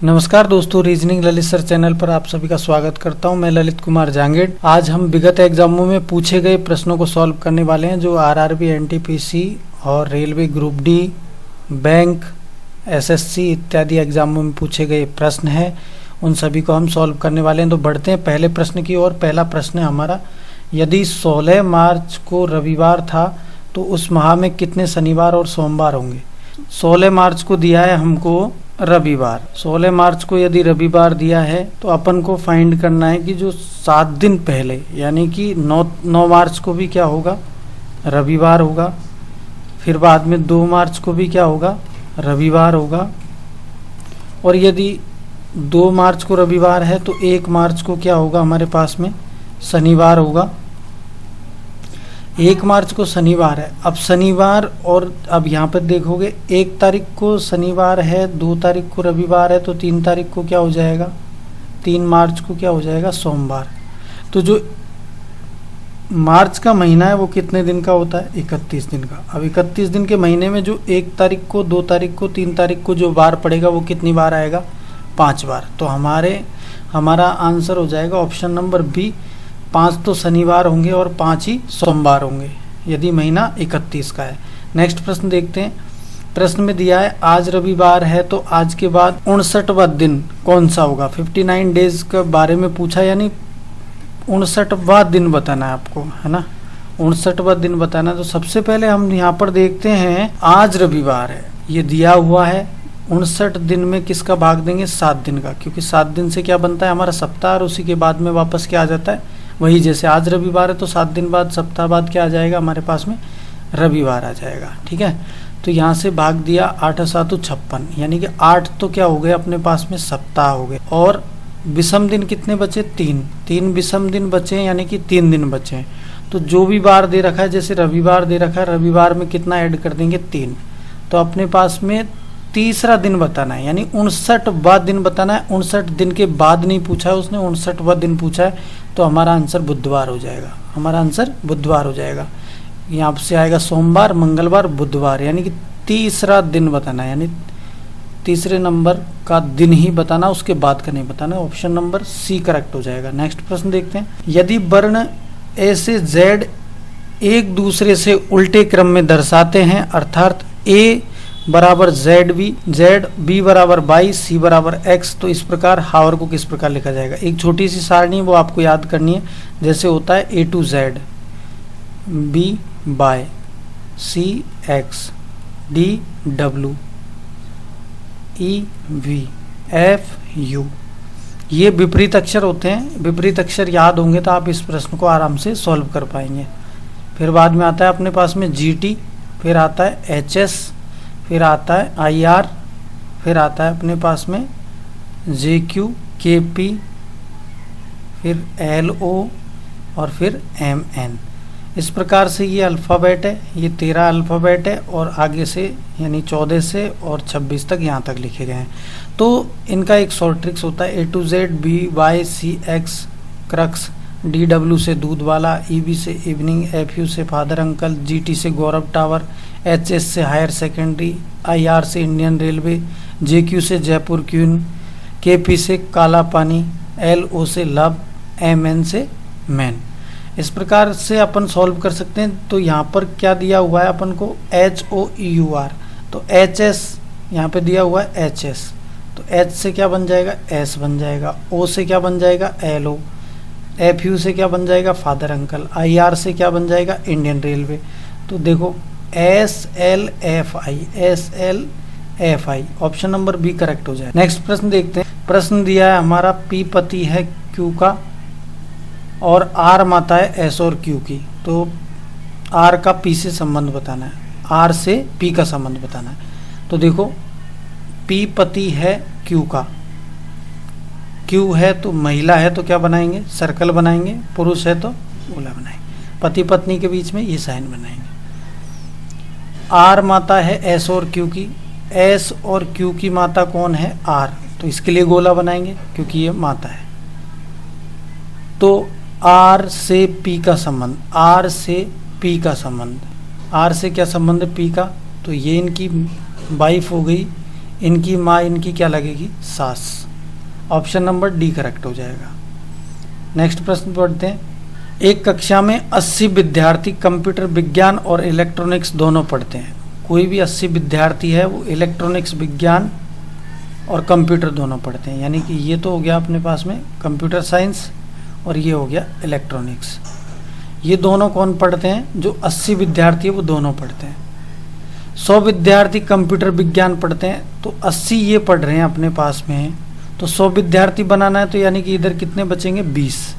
नमस्कार दोस्तों, reasoning Lalit sir channel पर आप सभी का स्वागत करता हूं। मैं ललित कुमार जांगेड़। आज हम विगत एग्जामों में पूछे गए प्रश्नों को सॉल्व करने वाले हैं, जो आरआरबी, एनटीपीसी और railway group D, bank, SSC इत्यादि एग्जामों में पूछे गए प्रश्न हैं, उन सभी को हम सॉल्व करने वाले हैं। तो बढ़ते हैं पहले प्रश्न की ओर। पहला प्रश्न है हमारा, यदि 16 मार्च को रविवार था तो उस माह में कितने शनिवार और सोमवार होंगे। 16 मार्च को दिया है हमको रविवार। 16 मार्च को यदि रविवार दिया है तो अपन को फाइंड करना है कि जो 7 दिन पहले, यानी कि 9 मार्च को भी क्या होगा, रविवार होगा। फिर बाद में 2 मार्च को भी क्या होगा, रविवार होगा। और यदि 2 मार्च को रविवार है तो 1 मार्च को क्या होगा, हमारे पास में शनिवार होगा। 1 मार्च को शनिवार है। अब शनिवार, और अब यहाँ पर देखोगे 1 तारीख को शनिवार है, 2 तारीख को रविवार है, तो 3 तारीख को क्या हो जाएगा, 3 मार्च को क्या हो जाएगा, सोमवार। तो जो मार्च का महीना है वो कितने दिन का होता है, 31 दिन का। अब 31 दिन के महीने में जो 1 तारीख को, 2 तारीख को, 3 तारीख को जो बार पड़ेगा वो कितनी बार आएगा, 5 बार। तो हमारा आंसर हो जाएगा ऑप्शन नंबर बी, 5 तो शनिवार होंगे और 5 ही सोमवार होंगे, यदि महीना 31 का है। नेक्स्ट प्रश्न देखते हैं। प्रश्न में दिया है, आज रविवार है तो आज के बाद 59वां दिन कौन सा होगा। 59 डेज के बारे में पूछा, यानी 59वां दिन बताना है आपको, है ना, 59वां दिन बताना है। तो सबसे पहले हम यहाँ पर देखते हैं, आज रविवार है, ये दिया हुआ है। 59 दिन में किसका भाग देंगे, 7 दिन का, क्योंकि 7 दिन से क्या बनता है हमारा सप्ताह, और उसी के बाद में वापस क्या आ जाता है, वही जैसे आज रविवार है तो 7 दिन बाद, सप्ताह बाद क्या आ जाएगा हमारे पास में, रविवार आ जाएगा। ठीक है, तो यहाँ से भाग दिया, 8 7 56, यानी कि 8 तो क्या हो गए अपने पास में, सप्ताह हो गए। और विषम दिन कितने बचे, 3 विषम दिन बचे, यानी कि 3 दिन बचे। तो जो भी बार दे रखा है, जैसे रविवार दे रखा है, रविवार में कितना ऐड कर देंगे, 3। तो अपने पास में तीसरा दिन बताना है, यानी 59वां दिन बताना है। 59 दिन के बाद नहीं पूछा है उसने, 59वां दिन पूछा है, तो हमारा आंसर बुधवार हो जाएगा। हमारा आंसर बुधवार हो जाएगा। यहाँ से आएगा सोमवार, मंगलवार, बुधवार, यानी कि तीसरा दिन बताना है, यानी तीसरे नंबर का दिन ही बताना, उसके बाद का नहीं बताना। ऑप्शन नंबर सी करेक्ट हो जाएगा। नेक्स्ट प्रश्न देखते हैं, यदि वर्ण ए से जेड एक दूसरे से उल्टे क्रम में दर्शाते हैं, अर्थात ए बराबर जेड बी बराबर बाई, सी बराबर एक्स, तो इस प्रकार हावर को किस प्रकार लिखा जाएगा। एक छोटी सी सारणी वो आपको याद करनी है, जैसे होता है A to Z, B Y, C X, D W, E V, F U. ये विपरीत अक्षर होते हैं। विपरीत अक्षर याद होंगे तो आप इस प्रश्न को आराम से सॉल्व कर पाएंगे। फिर बाद में आता है अपने पास में जी टी, फिर आता है एच एस, फिर आता है आई आर, फिर आता है अपने पास में जे क्यू, के पी, फिर एल ओ, और फिर एम एन। इस प्रकार से ये अल्फ़ाबेट है, ये 13 अल्फ़ाबेट है, और आगे से यानी 14 से और 26 तक यहाँ तक लिखे गए हैं। तो इनका एक शॉर्ट ट्रिक्स होता है, A to Z, B Y, C X crux, D W से दूध वाला, ई बी से इवनिंग, एफ यू से फादर अंकल, जी टी से गौरव टावर, एच एस से हायर सेकेंडरी, आई आर से इंडियन रेलवे, जे क्यू से जयपुर क्वीन, के पी से काला पानी, एल ओ से लव, एम एन से मैन। इस प्रकार से अपन सॉल्व कर सकते हैं। तो यहाँ पर क्या दिया हुआ है अपन को, H O E U R, तो एच एस यहाँ पे दिया हुआ है एच एस, तो एच से क्या बन जाएगा, एस बन जाएगा, ओ से क्या बन जाएगा, एल ओ, एफ यू से क्या बन जाएगा, फादर अंकल, आई आर से क्या बन जाएगा, इंडियन रेलवे। तो देखो S L F I, S L F I, option number B correct हो जाए। नेक्स्ट प्रश्न देखते हैं। प्रश्न दिया है हमारा, पी पति है क्यू का और आर माता है एस और क्यू की। तो आर का पी से संबंध बताना है, आर से पी का संबंध बताना है। तो देखो पी पति है क्यू का, क्यू है तो महिला है तो क्या बनाएंगे, सर्कल बनाएंगे, पुरुष है तो गोला बनाएंगे, पति पत्नी के बीच में ये साइन बनाएंगे। आर माता है एस और क्यू की, एस और क्यू की माता कौन है, आर, तो इसके लिए गोला बनाएंगे क्योंकि ये माता है। तो आर से पी का संबंध, आर से पी का संबंध, आर से क्या संबंध है, पी का, तो ये इनकी वाइफ हो गई, इनकी माँ इनकी क्या लगेगी, सास। ऑप्शन नंबर डी करेक्ट हो जाएगा। नेक्स्ट प्रश्न पढ़ते हैं। एक कक्षा में 80 विद्यार्थी कंप्यूटर विज्ञान और इलेक्ट्रॉनिक्स दोनों पढ़ते हैं। कोई भी 80 विद्यार्थी है वो इलेक्ट्रॉनिक्स विज्ञान और कंप्यूटर दोनों पढ़ते हैं, यानी कि ये तो हो गया अपने पास में कंप्यूटर साइंस और ये हो गया इलेक्ट्रॉनिक्स। ये दोनों कौन पढ़ते हैं, जो 80 विद्यार्थी है वो दोनों पढ़ते हैं। 100 विद्यार्थी कंप्यूटर विज्ञान पढ़ते हैं, तो 80 ये पढ़ रहे हैं अपने पास में है, तो 100 विद्यार्थी बनाना है, तो यानी कि इधर कितने बचेंगे, 20।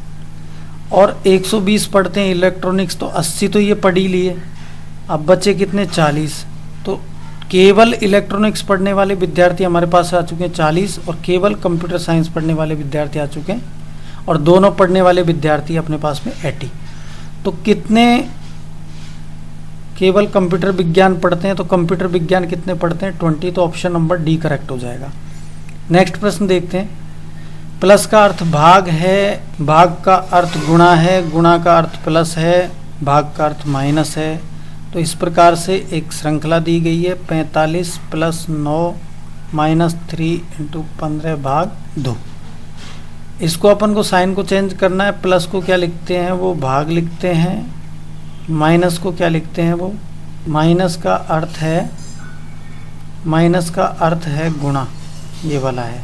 और 120 पढ़ते हैं इलेक्ट्रॉनिक्स, तो 80 तो ये पढ़ ही लिए, अब बचे कितने, 40। तो केवल इलेक्ट्रॉनिक्स पढ़ने वाले विद्यार्थी हमारे पास आ चुके हैं 40, और केवल कंप्यूटर साइंस पढ़ने वाले विद्यार्थी आ चुके हैं, और दोनों पढ़ने वाले विद्यार्थी अपने पास में 80। तो कितने केवल कंप्यूटर विज्ञान पढ़ते हैं, तो कंप्यूटर विज्ञान कितने पढ़ते हैं, 20। तो ऑप्शन नंबर डी करेक्ट हो जाएगा। नेक्स्ट प्रश्न देखते हैं। प्लस का अर्थ भाग है, भाग का अर्थ गुणा है, गुणा का अर्थ प्लस है, भाग का अर्थ माइनस है। तो इस प्रकार से एक श्रृंखला दी गई है, 45 + 9 - 3 × 15 भाग 2। इसको अपन को साइन को चेंज करना है, प्लस को क्या लिखते हैं, वो भाग लिखते हैं, माइनस को क्या लिखते हैं, वो माइनस का अर्थ है गुणा, ये वाला है,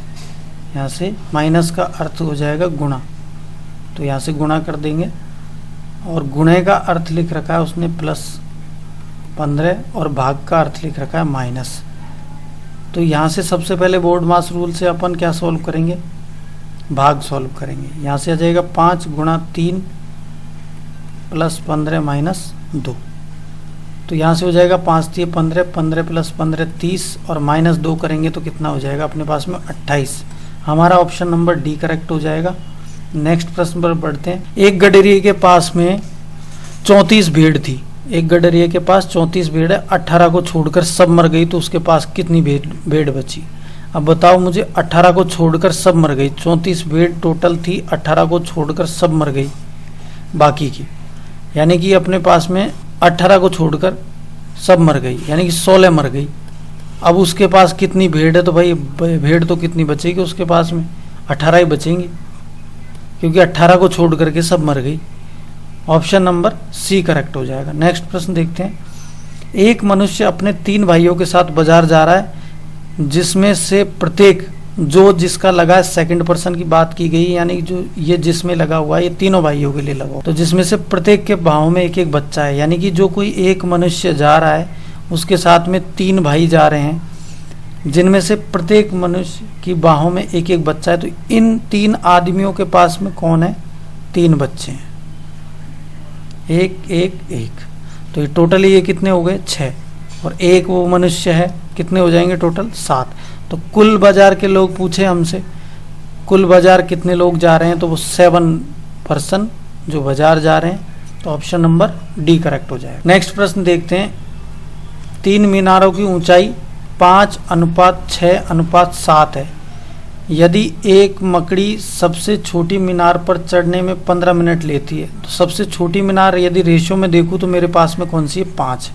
यहाँ से माइनस का अर्थ हो जाएगा गुणा, तो यहाँ से गुणा कर देंगे। और गुणे का अर्थ लिख रखा है उसने +15, और भाग का अर्थ लिख रखा है माइनस। तो यहाँ से सबसे पहले बोर्ड मास रूल से अपन क्या सॉल्व करेंगे, भाग सॉल्व करेंगे। यहाँ से आ जाएगा 5 × 3 + 15 - 2। तो यहाँ से हो जाएगा 5 × 3 = 15, 15 + 15 = 30, और -2 करेंगे तो कितना हो जाएगा अपने पास में 28। हमारा ऑप्शन नंबर डी करेक्ट हो जाएगा। नेक्स्ट प्रश्न पर बढ़ते हैं। एक गडरिये के पास में 34 भेड़ थी, एक गडरिये के पास 34 भेड़ है, 18 को छोड़कर सब मर गई, तो उसके पास कितनी भेड़ बची। अब बताओ मुझे, 18 को छोड़कर सब मर गई, 34 भेड़ टोटल थी, 18 को छोड़कर सब मर गई बाकी की, यानी कि अपने पास में 18 को छोड़कर सब मर गई, यानी कि 16 मर गई। अब उसके पास कितनी भेड़ है, तो भाई भेड़ तो कितनी बचेगी उसके पास में, 18 ही बचेंगी, क्योंकि 18 को छोड़ करके सब मर गई। ऑप्शन नंबर सी करेक्ट हो जाएगा। नेक्स्ट प्रश्न देखते हैं। एक मनुष्य अपने 3 भाइयों के साथ बाजार जा रहा है, जिसमें से प्रत्येक, जो जिसका लगा है सेकंड पर्सन की बात की गई, यानी जो ये जिसमें लगा हुआ है ये तीनों भाइयों के लिए लगा हुआ, तो जिसमें से प्रत्येक के भाव में एक एक बच्चा है, यानी कि जो कोई एक मनुष्य जा रहा है उसके साथ में 3 भाई जा रहे हैं, जिनमें से प्रत्येक मनुष्य की बाहों में एक एक बच्चा है। तो इन 3 आदमियों के पास में कौन है, 3 बच्चे हैं, 1 1 1। तो ये टोटल ये कितने हो गए, 6, और एक वो मनुष्य है, कितने हो जाएंगे टोटल, 7। तो कुल बाजार के लोग पूछे हमसे, कुल बाजार कितने लोग जा रहे हैं, तो वो 7 पर्सन जो बाजार जा रहे हैं। तो ऑप्शन नंबर डी करेक्ट हो जाएगा। नेक्स्ट प्रश्न देखते हैं। 3 मीनारों की ऊंचाई 5:6:7 है। यदि एक मकड़ी सबसे छोटी मीनार पर चढ़ने में 15 मिनट लेती है, तो सबसे छोटी मीनार यदि रेशियो में देखूँ तो मेरे पास में कौन सी है, 5।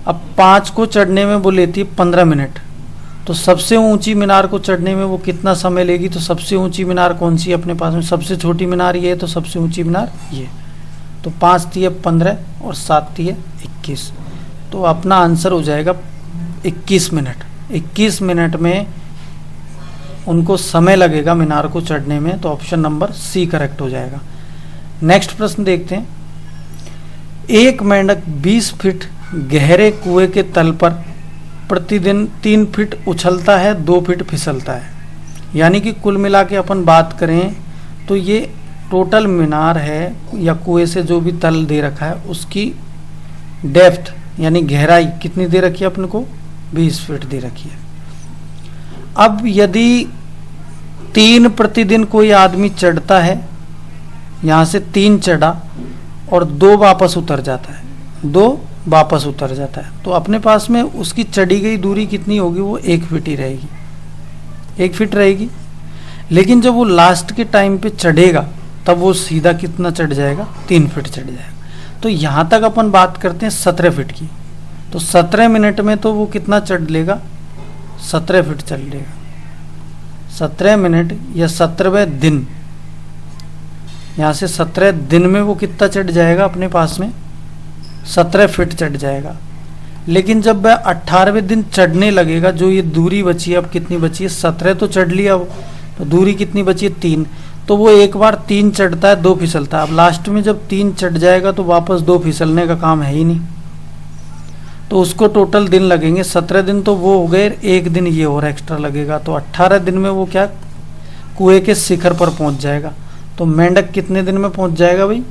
अब 5 को चढ़ने में वो लेती है 15 मिनट, तो सबसे ऊंची मीनार को चढ़ने में वो कितना समय लेगी। तो सबसे ऊंची मीनार कौन सी है अपने पास में, सबसे छोटी मीनार ये है, तो सबसे ऊंची मीनार ये। तो 5 × 15 और 7 × 21, तो अपना आंसर हो जाएगा 21 मिनट। 21 मिनट में उनको समय लगेगा मीनार को चढ़ने में, तो ऑप्शन नंबर सी करेक्ट हो जाएगा। नेक्स्ट प्रश्न देखते हैं। एक मेंढक 20 फीट गहरे कुएं के तल पर प्रतिदिन 3 फीट उछलता है, 2 फीट फिसलता है, यानी कि कुल मिला के अपन बात करें तो ये टोटल मीनार है या कुएं से जो भी तल दे रखा है उसकी डेप्थ यानी गहराई कितनी दे रखी है अपने को, 20 फीट दे रखी है। अब यदि 3 प्रतिदिन कोई आदमी चढ़ता है, यहाँ से 3 चढ़ा और 2 वापस उतर जाता है, 2 वापस उतर जाता है, तो अपने पास में उसकी चढ़ी गई दूरी कितनी होगी, वो 1 फीट ही रहेगी, 1 फीट रहेगी। लेकिन जब वो लास्ट के टाइम पे चढ़ेगा तब वो सीधा कितना चढ़ जाएगा, 3 फीट चढ़ जाएगा। तो यहाँ तक अपन बात करते हैं 17 फीट की, तो 17 मिनट में तो वो कितना चढ़ लेगा, 17 फीट चढ़ेगा। 17 मिनट या 17वें दिन, यहाँ से 17 दिन में वो कितना चढ़ जाएगा अपने पास में? 17 फीट चढ़ जाएगा। लेकिन जब वह 18वें दिन चढ़ने लगेगा, जो ये दूरी बची है, अब कितनी बची है? 17 तो चढ़ लिया वो, तो दूरी कितनी बची है? 3। तो वो एक बार 3 चढ़ता है, 2 फिसलता है। अब लास्ट में जब 3 चढ़ जाएगा तो वापस 2 फिसलने का काम है ही नहीं, तो उसको टोटल दिन लगेंगे 17 दिन। तो वो हो गए, 1 दिन ये और एक्स्ट्रा लगेगा, तो 18 दिन में वो क्या कुएं के शिखर पर पहुंच जाएगा। तो मेंढक कितने दिन में पहुंच जाएगा भाई?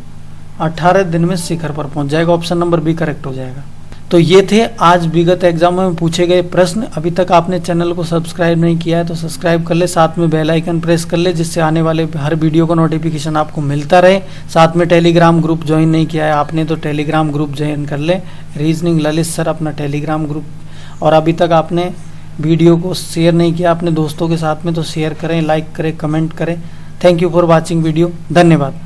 18 दिन में शिखर पर पहुंच जाएगा। ऑप्शन नंबर बी करेक्ट हो जाएगा। तो ये थे आज विगत एग्जाम में पूछे गए प्रश्न। अभी तक आपने चैनल को सब्सक्राइब नहीं किया है तो सब्सक्राइब कर ले, साथ में बेल आइकन प्रेस कर ले, जिससे आने वाले हर वीडियो का नोटिफिकेशन आपको मिलता रहे। साथ में टेलीग्राम ग्रुप ज्वाइन नहीं किया है आपने तो टेलीग्राम ग्रुप ज्वाइन कर ले, रीजनिंग ललित सर अपना टेलीग्राम ग्रुप। और अभी तक आपने वीडियो को शेयर नहीं किया अपने दोस्तों के साथ में तो शेयर करें, लाइक करें, कमेंट करें। Thank you for watching video. धन्यवाद।